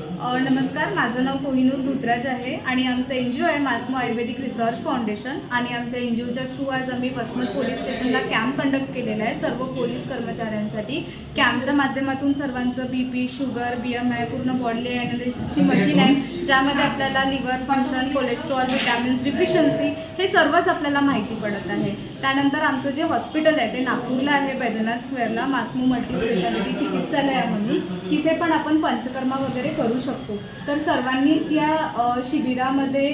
नमस्कार, माझं नाव कोहिनूर धुतराज आहे आणि आमचं NGO आहे मास्मो आयुर्वेदिक रिसर्च फाउंडेशन आणि आमच्या NGOच्या थ्रू आज आम्ही वसमत पोलीस स्टेशनला कॅम्प कंडक्ट केलेला आहे सर्व पोलीस कर्मचाऱ्यांसाठी. कॅम्पच्या माध्यमातून सर्वांचं BP, शुगर, BMI, पूर्ण बॉडी ॲनालिसिसची मशीन आहे ज्यामध्ये आपल्याला liver function, cholesterol, vitamins deficiency हे सर्वच आपल्याला माहिती पडत आहे. त्यानंतर आमचं जे हॉस्पिटल आहे ते नागपूरला आहे, बैद्यनाथ स्क्वेअरला मास्मो मल्टी स्पेशालिटी चिकित्सालय आहे म्हणून. तिथे पण आपण पंचकर्मा वगैरे करू शकतो. तर सर्वांनीच या शिबिरामध्ये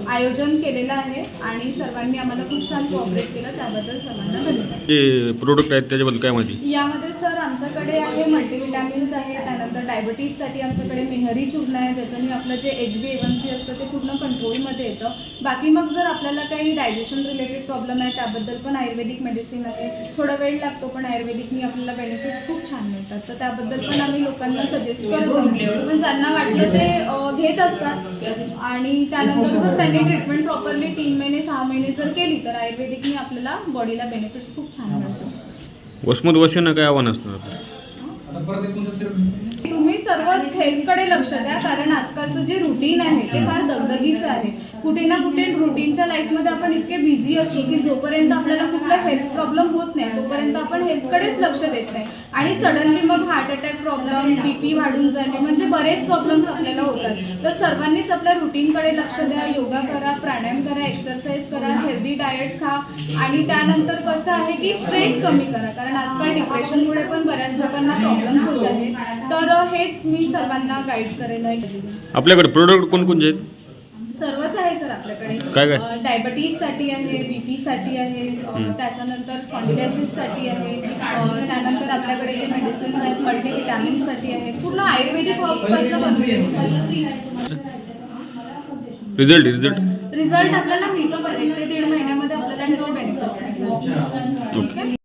आयोजन केलेलं आहे आणि सर्वांनी आम्हाला खूप छान कोऑपरेट केलं, त्याबद्दल सर्वांना धन्यवाद. जे प्रोडक्ट आहेत त्याच्याबद्दल काय माहिती? यामध्ये सर आमच्याकडे आहे मल्टीविटॅमिन्स आहे, त्यानंतर डायबिटीजसाठी आमच्याकडे मेहरी चूर्ण आहे ज्याच्याने आपलं जे HbA1c असतं ते पूर्ण कंट्रोलमध्ये येतं. बाकी मग जर आपल्याला काही डायजेशन रिलेटेड प्रॉब्लेम आहे त्याबद्दल पण आयुर्वेदिक मेडिसिन आहे. थोडा वेळ लागतो पण आयुर्वेदिकनी आपल्याला बेनिफिट्स खूप छान मिळतात, तर त्याबद्दल पण आम्ही लोकांना सजेस्ट करतो. पण ज्यांना वाटलं ते घेत असतात आणि त्यानंतर जर त्यांनी ट्रीटमेंट प्रॉपरली 3 महिने 6 महिने जर केली तर आयुर्वेदिकनी आपल्याला बॉडीला बेनिफिट्स खूप छान मिळतात. वसमतवासींना काय आव्हान असणार? तुम्ही सर्वच हेल्थकडे लक्ष द्या, कारण आजकालचं जे रुटीन आहे ते फार दगदगीचं आहे. कुठे ना कुठे रुटीनच्या लाईफमध्ये आपण इतके बिझी असतो की जोपर्यंत आपल्याला कुठला हेल्थ प्रॉब्लेम होत नाही तोपर्यंत आपण हेल्थकडेच लक्ष देत नाही आणि सडनली मग हार्ट अटॅक प्रॉब्लेम, BP वाढून जाणे म्हणजे बरेच प्रॉब्लेम्स आपल्याला होतात. तर सर्वांनीच आपल्या रुटीनकडे लक्ष द्या, योगा करा, प्राणायाम करा, एक्सरसाइज करा, हेल्दी डाएट खा आणि त्यानंतर कसं आहे की स्ट्रेस कमी करा, कारण आजकाल डिप्रेशनमुळे पण बऱ्याच लोकांना प्रॉब्लेम्स होत आहेत. तर हेच मी सर्वांना गाईड करेल आहे. आपल्याकडे प्रोडक्ट कोणकोणते आहेत? सर्वच आहे सर आपल्याकडे. काय डायबिटीजसाठी आहे, BP साठी आहे, त्याच्यानंतर स्पॉन्डिलायसिससाठी आहे, त्यानंतर आपल्याकडे जे मेडिसिन्स आहेत मल्टीविटॅमिन्ससाठी आहेत, पूर्ण आयुर्वेदिक हर्ब्सपासून बनवलेली. रिझल्ट आपल्याला मिळतो सर 1 ते 1.5 महिन्यामध्ये आपल्याला त्याचे बेनिफिट्स मिळतात. ठीक आहे.